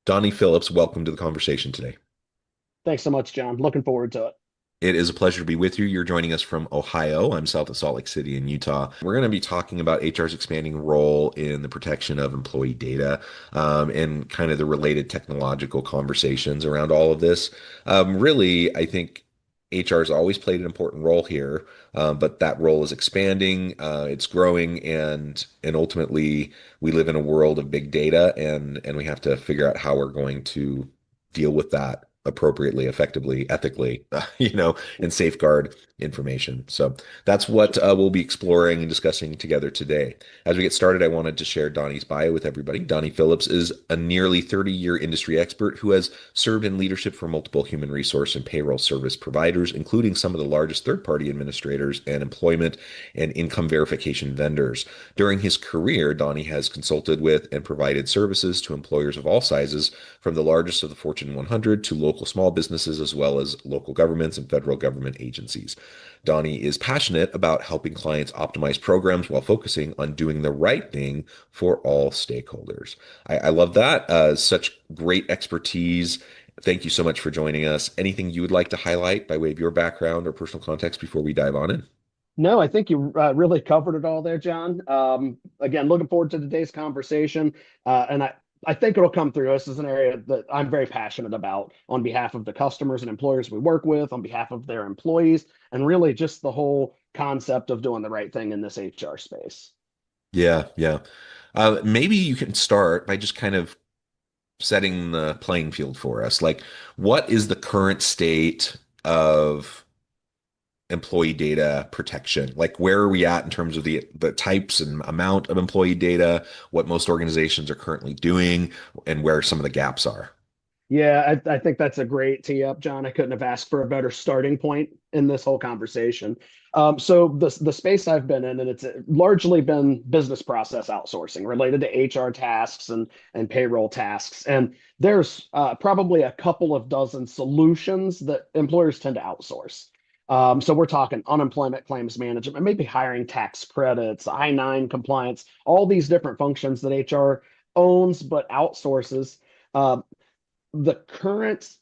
Donny Phillips, welcome to the conversation today. Thanks so much, John. Looking forward to it. It is a pleasure to be with you. You're joining us from Ohio. I'm south of Salt Lake City in Utah. We're going to be talking about HR's expanding role in the protection of employee data and kind of the related technological conversations around all of this. Really, I think HR has always played an important role here, but that role is expanding, it's growing, and ultimately we live in a world of big data, and we have to figure out how we're going to deal with that appropriately, effectively, ethically, and safeguard information. So that's what we'll be exploring and discussing together today. As we get started, I wanted to share Donnie's bio with everybody. Donnie Phillips is a nearly 30-year industry expert who has served in leadership for multiple human resource and payroll service providers, including some of the largest third-party administrators and employment and income verification vendors. During his career, Donnie has consulted with and provided services to employers of all sizes, from the largest of the Fortune 100 to local small businesses, as well as local governments and federal government agencies. Donnie is passionate about helping clients optimize programs while focusing on doing the right thing for all stakeholders. I love that. Such great expertise. Thank you so much for joining us. Anything you would like to highlight by way of your background or personal context before we dive on in? No, I think you really covered it all there, John. Again, looking forward to today's conversation. And I think it'll come through. This is an area that I'm very passionate about on behalf of the customers and employers we work with, on behalf of their employees, and really just the whole concept of doing the right thing in this HR space. Yeah, yeah. Maybe you can start by just kind of setting the playing field for us. Like, what is the current state of employee data protection? Like, where are we at in terms of the types and amount of employee data, what most organizations are currently doing, and where some of the gaps are? Yeah, I think that's a great tee up, John. I couldn't have asked for a better starting point in this whole conversation. So the space I've been in, and it's largely been business process outsourcing related to HR tasks and payroll tasks. And there's probably a couple of dozen solutions that employers tend to outsource. So we're talking unemployment claims management, maybe hiring tax credits, I-9 compliance, all these different functions that HR owns but outsources. Uh, the current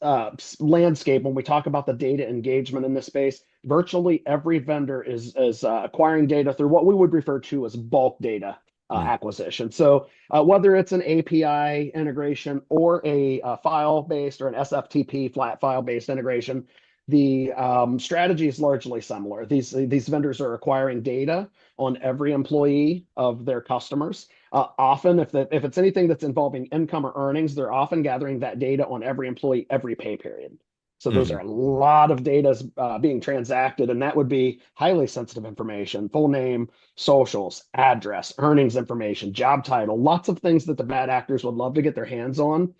landscape, when we talk about the data engagement in this space, virtually every vendor is acquiring data through what we would refer to as bulk data Mm, acquisition. So whether it's an API integration or a file-based or an SFTP flat file-based integration, the strategy is largely similar. These vendors are acquiring data on every employee of their customers. Often, if it's anything that's involving income or earnings, they're often gathering that data on every employee, every pay period. So those are mhm. a lot of data being transacted, and that would be highly sensitive information: full name, socials, address, earnings information, job title, lots of things that the bad actors would love to get their hands on.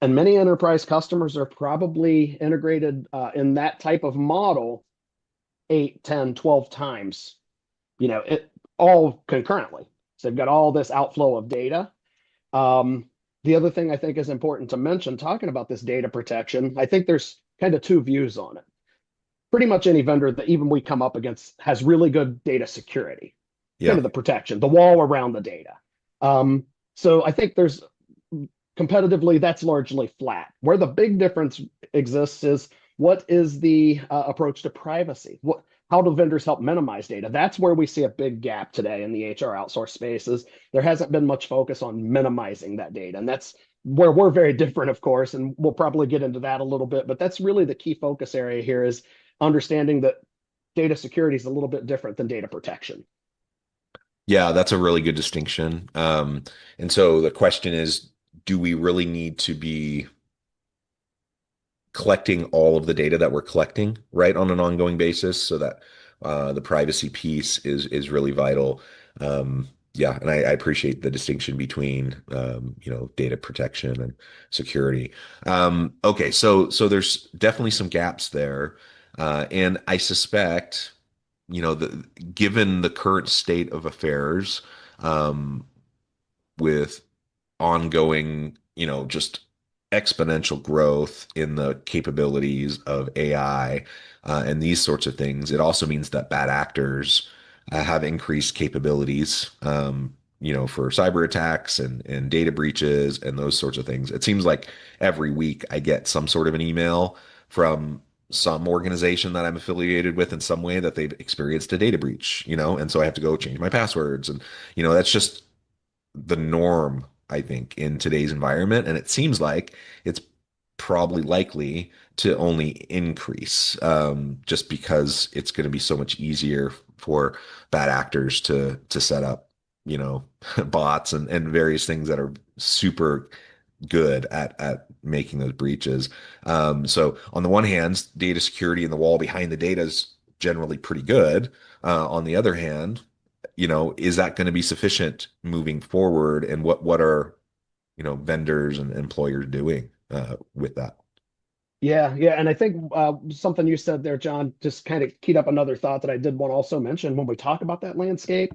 And many enterprise customers are probably integrated in that type of model 8, 10, 12 times, it all concurrently. So they've got all this outflow of data. Um, the other thing I think is important to mention, talking about this data protection, I think there's kind of two views on it. Pretty much any vendor that even we come up against has really good data security, kind Yeah. of the protection, the wall around the data. So I think there's competitively, that's largely flat. Where the big difference exists is what is the approach to privacy? How do vendors help minimize data? That's where we see a big gap today in the HR outsource spaces. There hasn't been much focus on minimizing that data. And that's where we're very different, of course, and we'll probably get into that a little bit, but that's really the key focus area here is understanding that data security is a little bit different than data protection. Yeah, that's a really good distinction. And so the question is, do we really need to be collecting all of the data that we're collecting, right, on an ongoing basis, so that the privacy piece is really vital. Yeah, and I appreciate the distinction between data protection and security. Okay, so there's definitely some gaps there, and I suspect, given the current state of affairs, um, with ongoing, just exponential growth in the capabilities of AI and these sorts of things, it also means that bad actors have increased capabilities. for cyber attacks and data breaches and those sorts of things. It seems like every week I get some sort of an email from some organization that I'm affiliated with in some way that they've experienced a data breach, and so I have to go change my passwords. And, that's just the norm, I think, in today's environment. And it seems like it's probably likely to only increase, just because it's going to be so much easier for bad actors to set up, bots and various things that are super good at making those breaches. So on the one hand, data security and the wall behind the data is generally pretty good. On the other hand, is that going to be sufficient moving forward? And what are, vendors and employers doing with that? Yeah, yeah, and I think something you said there, John, just kind of keyed up another thought that I did want to also mention when we talk about that landscape.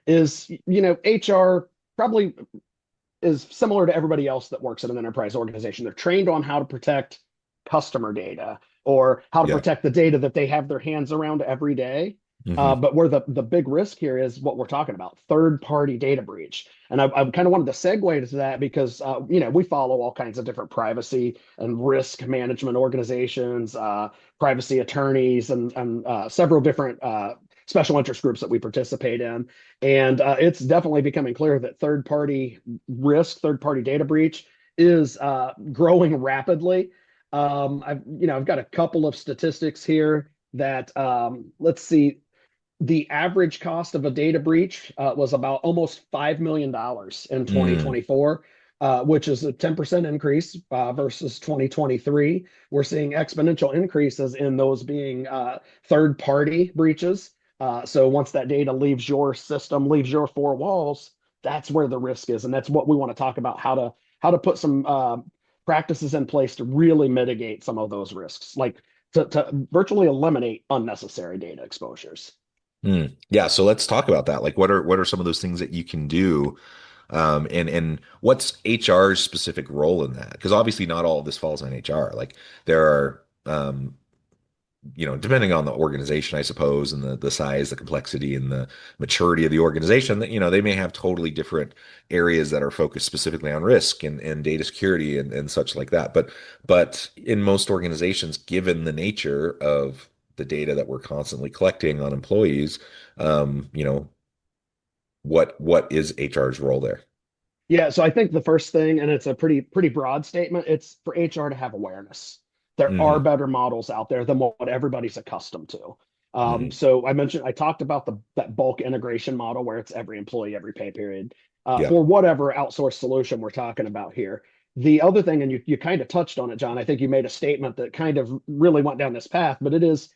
Is HR probably is similar to everybody else that works at an enterprise organization. They're trained on how to protect customer data or how to Yeah. protect the data that they have their hands around every day. Hmm. But where the big risk here is what we're talking about, third party data breach. And I kind of wanted to segue to that because we follow all kinds of different privacy and risk management organizations, privacy attorneys, and several different special interest groups that we participate in. And it's definitely becoming clear that third party risk, third party data breach is growing rapidly. I've got a couple of statistics here that let's see, the average cost of a data breach was about almost $5 million in Mm. 2024, which is a 10% increase versus 2023. We're seeing exponential increases in those being third party breaches. So once that data leaves your system, leaves your four walls, that's where the risk is. And that's what we want to talk about, how to put some practices in place to really mitigate some of those risks, like to virtually eliminate unnecessary data exposures. Yeah, so let's talk about that. Like, what are some of those things that you can do, and what's HR's specific role in that? Because obviously, not all of this falls on HR. Like, there are, depending on the organization, I suppose, and the size, the complexity, and the maturity of the organization, that they may have totally different areas that are focused specifically on risk and data security and such like that. But in most organizations, given the nature of the data that we're constantly collecting on employees, what is HR's role there? Yeah, so I think the first thing, and it's a pretty broad statement, it's for HR to have awareness. There are Hmm. better models out there than what everybody's accustomed to. Hmm. So I talked about that bulk integration model where it's every employee, every pay period, Yeah. for whatever outsourced solution we're talking about here. The other thing, and you kind of touched on it, John, I think you made a statement that kind of really went down this path, but it is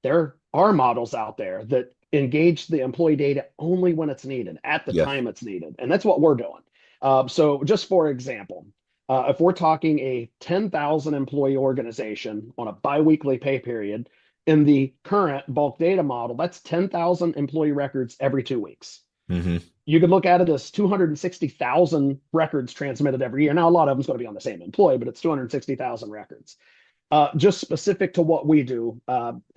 there are models out there that engage the employee data only when it's needed, at the Yeah. time it's needed. And that's what we're doing. So, just for example, if we're talking a 10,000 employee organization on a biweekly pay period, in the current bulk data model, that's 10,000 employee records every 2 weeks. Hmm. You could look at it as 260,000 records transmitted every year. Now, a lot of them is going to be on the same employee, but it's 260,000 records. Just specific to what we do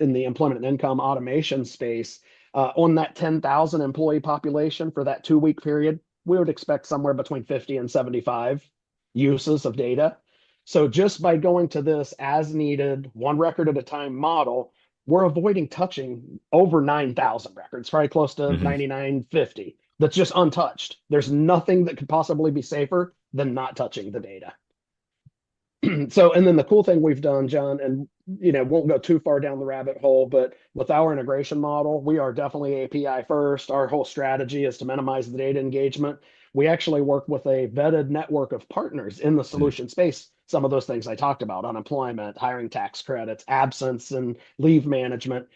in the employment and income automation space, on that 10,000 employee population for that 2 week period, we would expect somewhere between 50 and 75 uses of data. So just by going to this as needed, one record at a time model, we're avoiding touching over 9,000 records, probably close to Hmm. 9,950. That's just untouched. There's nothing that could possibly be safer than not touching the data. So, and then the cool thing we've done, John, and won't go too far down the rabbit hole, but with our integration model, we are definitely API first. Our whole strategy is to minimize the data engagement. We actually work with a vetted network of partners in the solution space. Some of those things I talked about, unemployment, hiring tax credits, absence, and leave management.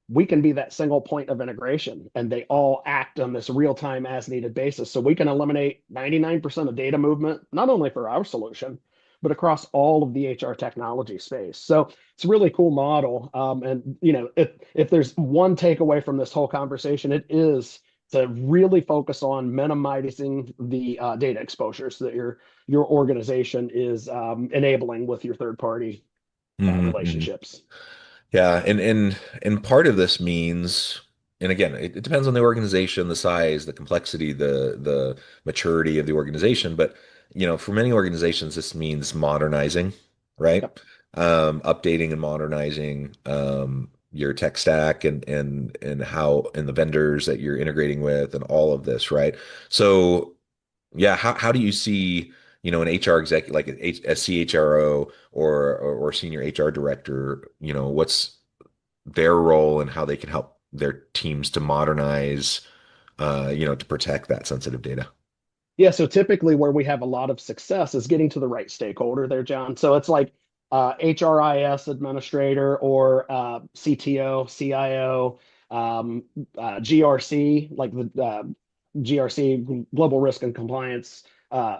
We can be that single point of integration, and they all act on this real time as needed basis. So we can eliminate 99% of data movement, not only for our solution, but across all of the HR technology space. So it's a really cool model. And if there's one takeaway from this whole conversation, it is to really focus on minimizing the data exposures that your organization is enabling with your third party Hmm. Hmm. relationships. Yeah, and part of this means, and again, it depends on the organization, the size, the complexity, the maturity of the organization. But for many organizations, this means modernizing, right? Yep. Updating and modernizing your tech stack and how and the vendors that you're integrating with and all of this, right? So yeah, how do you see, an HR executive like a CHRO or senior HR director, what's their role and how they can help their teams to modernize, to protect that sensitive data. Yeah, so typically where we have a lot of success is getting to the right stakeholder there, John. So it's like HRIS administrator or CTO, CIO, GRC, like the GRC, Global Risk and Compliance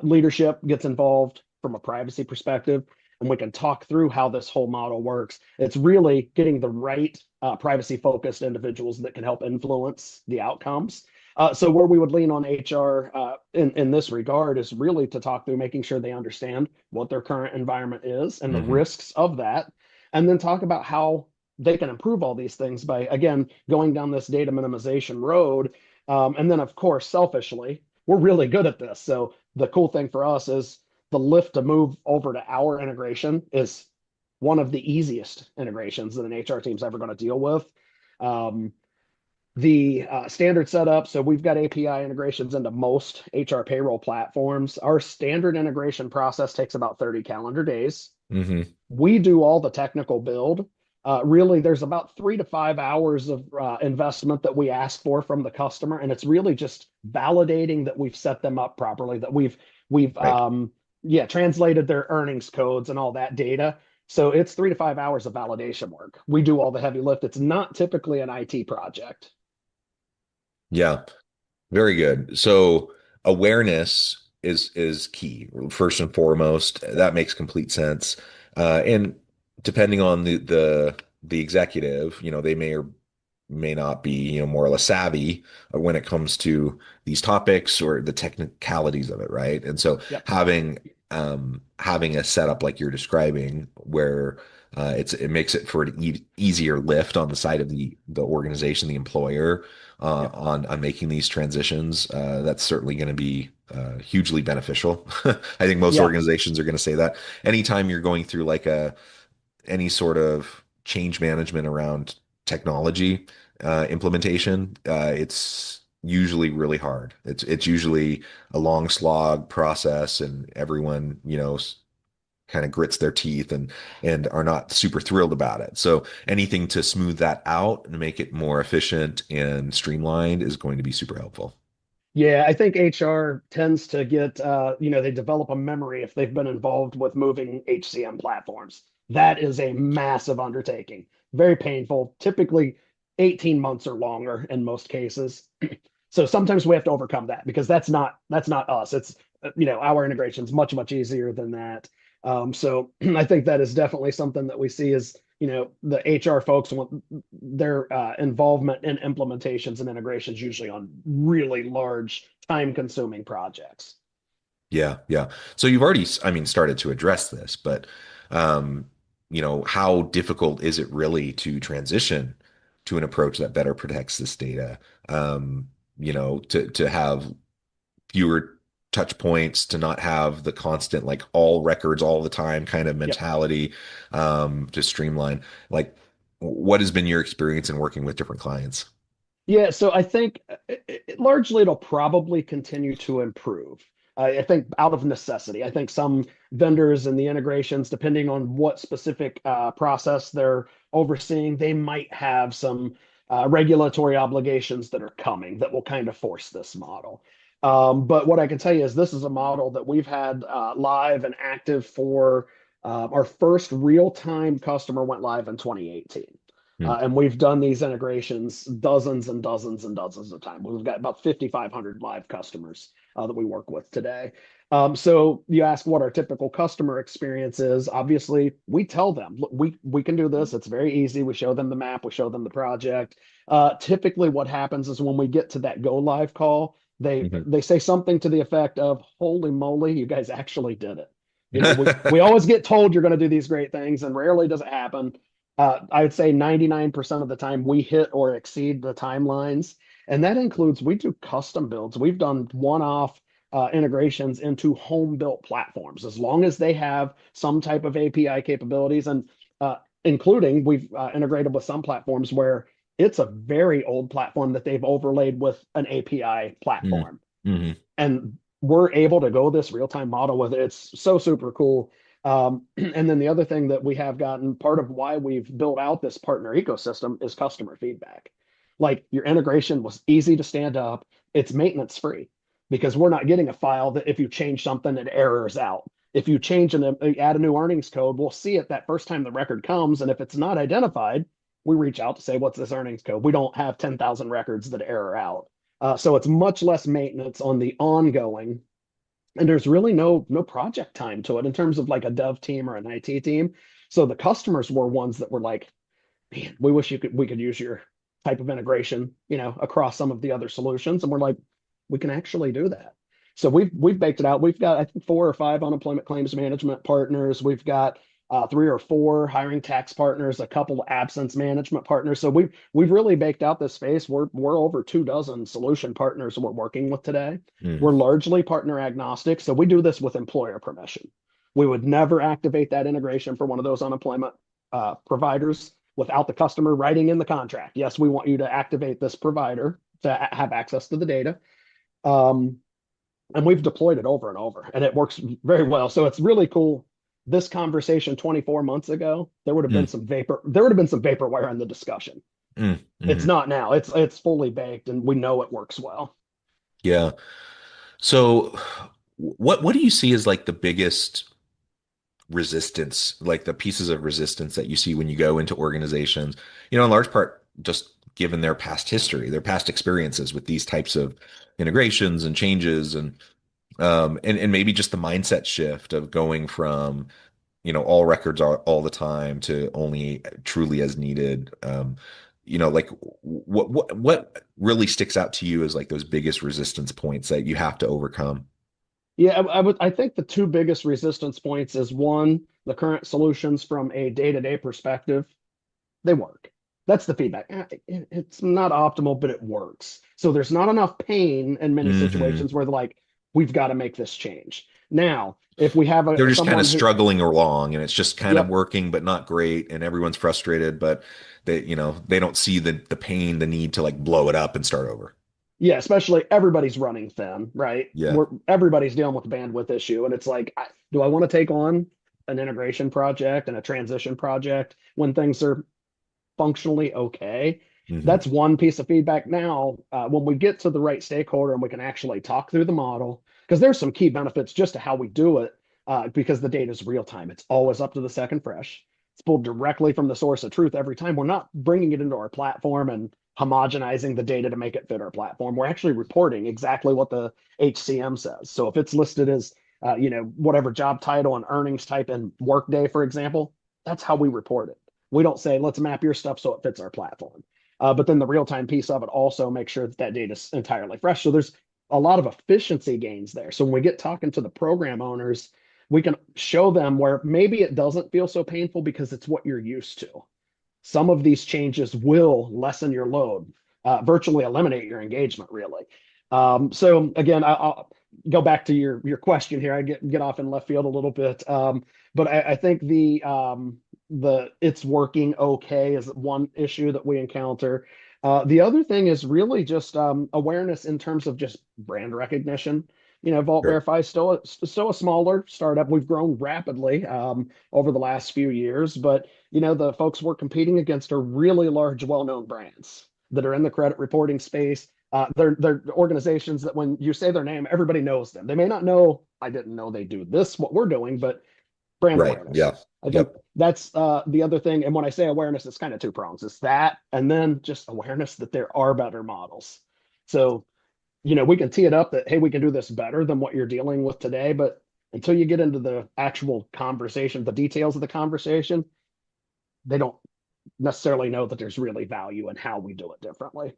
leadership gets involved from a privacy perspective, and we can talk through how this whole model works. It's really getting the right privacy-focused individuals that can help influence the outcomes. So where we would lean on HR in this regard is really to talk through making sure they understand what their current environment is and the Hmm. risks of that, and then talk about how they can improve all these things by, again, going down this data minimization road. And then, of course, selfishly, we're really good at this. So the cool thing for us is the lift to move over to our integration is one of the easiest integrations that an HR team's ever going to deal with. Um, the standard setup, so we've got API integrations into most HR payroll platforms. Our standard integration process takes about 30 calendar days. Hmm. We do all the technical build. Really, there's about 3 to 5 hours of investment that we ask for from the customer, and it's really just validating that we've set them up properly, that we've Right. yeah, translated their earnings codes and all that data. So it's 3 to 5 hours of validation work. We do all the heavy lift. It's not typically an IT project. Yeah. Very good. So awareness is key, first and foremost. That makes complete sense. And depending on the executive, they may or may not be, more or less savvy when it comes to these topics or the technicalities of it, right? And so Yep. having a setup like you're describing where it makes it for an easier lift on the side of the organization, the employer, Yep. on making these transitions. That's certainly going to be hugely beneficial. I think most Yeah. organizations are going to say that. Anytime you're going through like any sort of change management around technology implementation, it's usually really hard. It's usually a long slog process, and everyone, kind of grits their teeth and are not super thrilled about it. So anything to smooth that out and make it more efficient and streamlined is going to be super helpful. Yeah, I think HR tends to get, they develop a memory if they've been involved with moving HCM platforms. That is a massive undertaking, very painful, typically 18 months or longer in most cases. So sometimes we have to overcome that because that's not us. It's our integration is much easier than that. So I think that is definitely something that we see is the HR folks want their involvement in implementations and integrations usually on really large time consuming projects. Yeah, yeah. So you've already, I mean, started to address this, but how difficult is it really to transition to an approach that better protects this data? To have fewer touch points, to not have the constant like all records all the time kind of Yep. mentality, to streamline. Like, what has been your experience in working with different clients? Yeah, so I think largely it'll probably continue to improve. I think out of necessity. I think some vendors and the integrations, depending on what specific process they're overseeing, they might have some regulatory obligations that are coming that will kind of force this model. But what I can tell you is this is a model that we've had live and active for our first real-time customer went live in 2018. Hmm. And we've done these integrations dozens and dozens and dozens of times. We've got about 5,500 live customers that we work with today. So you ask what our typical customer experience is. Obviously, we tell them, look, we can do this. It's very easy. We show them the map. We show them the project. Typically, what happens is when we get to that go live call, they Mhm. they say something to the effect of, "Holy moly, you guys actually did it." We always get told you're going to do these great things, and rarely does it happen. I would say 99% of the time we hit or exceed the timelines. And that includes we do custom builds. We've done one-off integrations into home-built platforms, as long as they have some type of API capabilities, and including we've integrated with some platforms where it's a very old platform that they've overlaid with an API Mm. platform, Hmm. and we're able to go this real-time model with it. It's so super cool. And then the other thing that we have gotten, part of why we've built out this partner ecosystem, is customer feedback. Like, your integration was easy to stand up. It's maintenance free because we're not getting a file that if you change something, it errors out. If you change and add a new earnings code, we'll see it that first time the record comes. And if it's not identified, we reach out to say, what's this earnings code? We don't have 10,000 records that error out. So it's much less maintenance on the ongoing, and there's really no project time to it in terms of like a dev team or an IT team. So the customers were ones that were like, man, we wish we could use your type of integration, across some of the other solutions. And we're like, we can actually do that. So we've baked it out. We've got, I think, 4 or 5 unemployment claims management partners. We've got 3 or 4 hiring tax partners, a couple of absence management partners. So we've really baked out this space. We're over 2 dozen solution partners we're working with today. Mm. We're largely partner agnostic, so we do this with employer permission. We would never activate that integration for one of those unemployment providers without the customer writing in the contract. Yes, we want you to activate this provider to have access to the data. Um, and we've deployed it over and over, and it works very well. So it's really cool. This conversation 24 months ago, there would have been Mm. some vapor. There would have been some vaporware in the discussion. Mm. It's Hmm. not now. It's fully baked, and we know it works well. Yeah. So what do you see as like the biggest resistance, like the pieces of resistance that you see when you go into organizations, in large part just given their past history, their past experiences with these types of integrations and changes and maybe just the mindset shift of going from, all records are all the time to only truly as needed. Like what really sticks out to you as like those biggest resistance points that you have to overcome? Yeah, I think the 2 biggest resistance points is, one, the current solutions from a day-to-day perspective, they work. That's the feedback. It's not optimal, but it works. So there's not enough pain in many Hmm. situations where they're like, we've got to make this change. Now, if we have They're just kind of someone who, struggling along and it's just kind of yep, working but not great and everyone's frustrated, but they don't see the pain, the need to like blow it up and start over. yeah, especially everybody's running thin, right? Yeah. Everybody's dealing with a bandwidth issue, and it's like, do I want to take on an integration project and a transition project when things are functionally okay? Hmm. That's one piece of feedback. Now, when we get to the right stakeholder and we can actually talk through the model, because there's some key benefits just to how we do it, because the data is real time. It's always up to the second fresh. It's pulled directly from the source of truth every time. We're not bringing it into our platform and homogenizing the data to make it fit our platform. We're actually reporting exactly what the HCM says. So if it's listed as, whatever job title and earnings type in Workday, for example, that's how we report it. We don't say, let's map your stuff so it fits our platform. But then the real time piece of it also makes sure that data is entirely fresh. So there's a lot of efficiency gains there. So when we get talking to the program owners, we can show them where maybe it doesn't feel so painful because it's what you're used to. Some of these changes will lessen your load, virtually eliminate your engagement, really. So again, I'll go back to your question here. I get off in left field a little bit, but I think the it's working okay is one issue that we encounter. The other thing is really just awareness in terms of just brand recognition. Vault Sure. Verify is still a smaller startup. We've grown rapidly over the last few years, but the folks we're competing against are really large, well-known brands that are in the credit reporting space. They're organizations that when you say their name, everybody knows them. They may not know, I didn't know they do this, what we're doing, but brand Right. awareness. Yeah. I think Yep. that's the other thing. And when I say awareness, it's kind of 2 prongs. It's that, and then just awareness that there are better models. So, we can tee it up that, hey, we can do this better than what you're dealing with today. But until you get into the actual conversation, the details of the conversation, they don't necessarily know that there's really value in how we do it differently.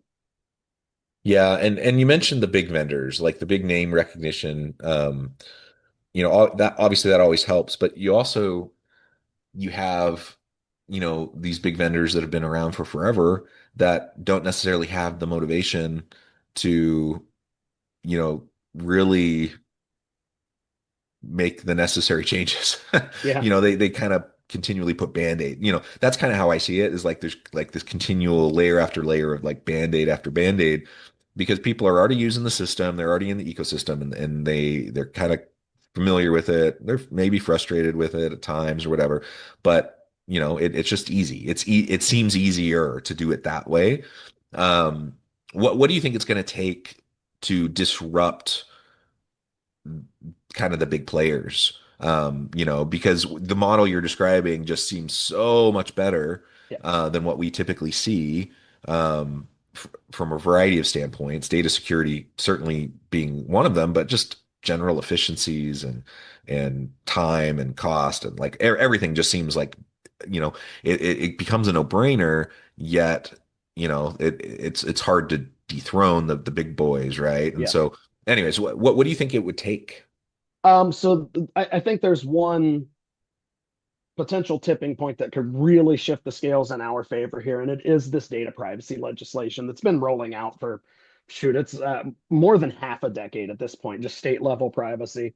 Yeah, and you mentioned the big vendors, like the big name recognition. That obviously that always helps, but you have these big vendors that have been around for forever that don't necessarily have the motivation to, really make the necessary changes. Yeah. They kind of continually put band-aid. That's kind of how I see it, is like there's like this continual layer after layer of like band-aid after band-aid, because people are already using the system, they're already in the ecosystem, and they're kind of familiar with it. They're maybe frustrated with it at times or whatever, but it's just easy. It seems easier to do it that way. Um, what do you think it's going to take to disrupt kind of the big players? Because the model you're describing just seems so much better Yeah. than what we typically see, from a variety of standpoints, data security certainly being one of them, but just general efficiencies and time and cost and like everything just seems like, it becomes a no-brainer, yet, it's hard to dethrone the big boys, right? And Yeah. so anyways, what do you think it would take? So I think there's one potential tipping point that could really shift the scales in our favor here, and it is this data privacy legislation that's been rolling out for, shoot, it's more than half a decade at this point, just state level privacy.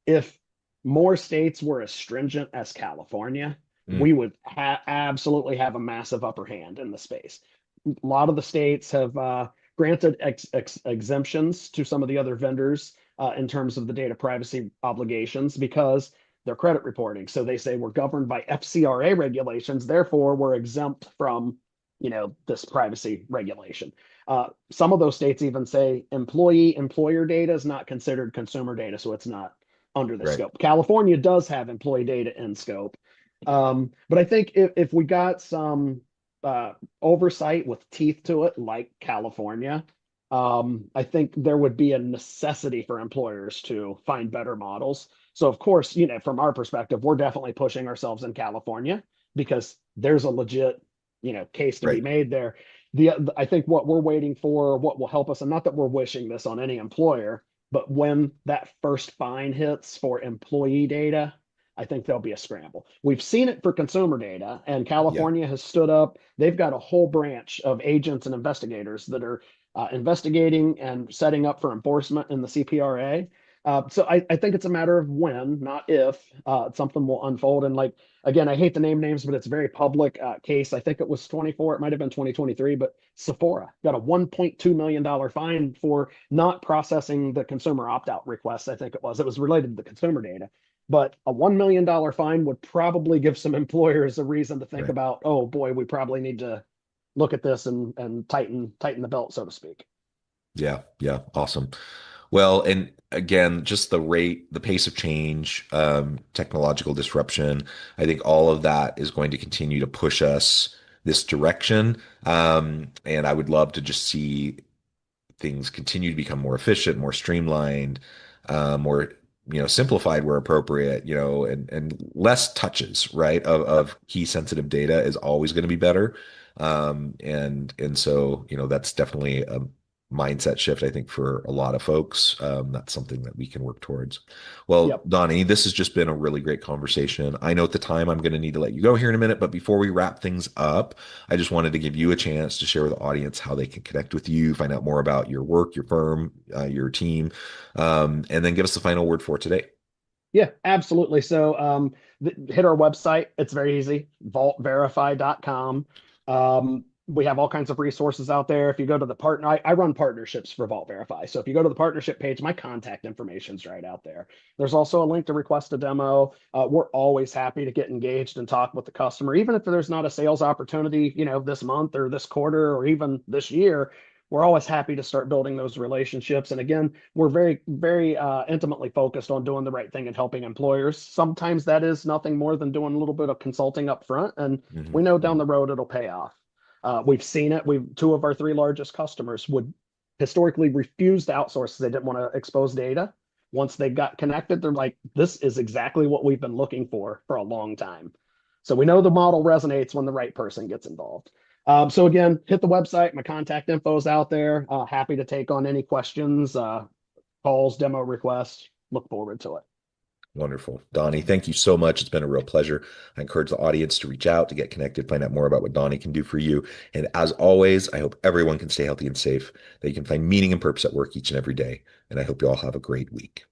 If more states were as stringent as California, Mm, we would absolutely have a massive upper hand in the space. A lot of the states have granted exemptions to some of the other vendors in terms of the data privacy obligations because their credit reporting. So they say we're governed by FCRA regulations, therefore we're exempt from, this privacy regulation. Some of those states even say employer data is not considered consumer data, so it's not under the right. scope. California does have employee data in scope. But I think if we got some oversight with teeth to it, like California, I think there would be a necessity for employers to find better models. So, of course, from our perspective, we're definitely pushing ourselves in California because there's a legit, case to be Right. made there. I think what we're waiting for, what will help us, and not that we're wishing this on any employer, but when that first fine hits for employee data, I think there'll be a scramble. We've seen it for consumer data, and Yeah. California has stood up. They've got a whole branch of agents and investigators that are investigating and setting up for enforcement in the CPRA. So I think it's a matter of when, not if, something will unfold. And like, again, I hate to name names, but it's a very public case. I think it was 24, it might have been 2023, but Sephora got a $1.2 million fine for not processing the consumer opt-out request. I think it was. It was related to the consumer data. But a $1 million fine would probably give some employers a reason to think Right. about, oh boy, we probably need to look at this and tighten the belt, so to speak. Yeah. Yeah. Awesome. Well, and again, just the pace of change, technological disruption, I think all of that is going to continue to push us this direction. And I would love to just see things continue to become more efficient, more streamlined, more simplified where appropriate, and less touches, right, Yep. of key sensitive data is always going to be better. And so that's definitely a mindset shift, I think, for a lot of folks. That's something that we can work towards. Well, Yep. Donnie, this has just been a really great conversation. I know at the time I'm going to need to let you go here in a minute, but before we wrap things up, I just wanted to give you a chance to share with the audience how they can connect with you, find out more about your work, your firm, your team, and then give us the final word for today. Yeah, absolutely. So hit our website. It's very easy, vaultverify.com. We have all kinds of resources out there. If you go to the partner, I run partnerships for Vault Verify. So if you go to the partnership page, my contact information's right out there. There's also a link to request a demo. We're always happy to get engaged and talk with the customer, even if there's not a sales opportunity, this month or this quarter or even this year. We're always happy to start building those relationships. And again, we're very, very intimately focused on doing the right thing and helping employers. Sometimes that is nothing more than doing a little bit of consulting up front, and Hmm. we know down Hmm. the road it'll pay off. We've seen it. We've two of our three largest customers would historically refuse to outsource because they didn't want to expose data. Once they got connected, they're like, "This is exactly what we've been looking for a long time." So we know the model resonates when the right person gets involved. So again, hit the website. My contact info is out there. Happy to take on any questions, calls, demo requests. Look forward to it. Wonderful. Donnie, thank you so much. It's been a real pleasure. I encourage the audience to reach out, to get connected, find out more about what Donnie can do for you. And as always, I hope everyone can stay healthy and safe, that you can find meaning and purpose at work each and every day. And I hope you all have a great week.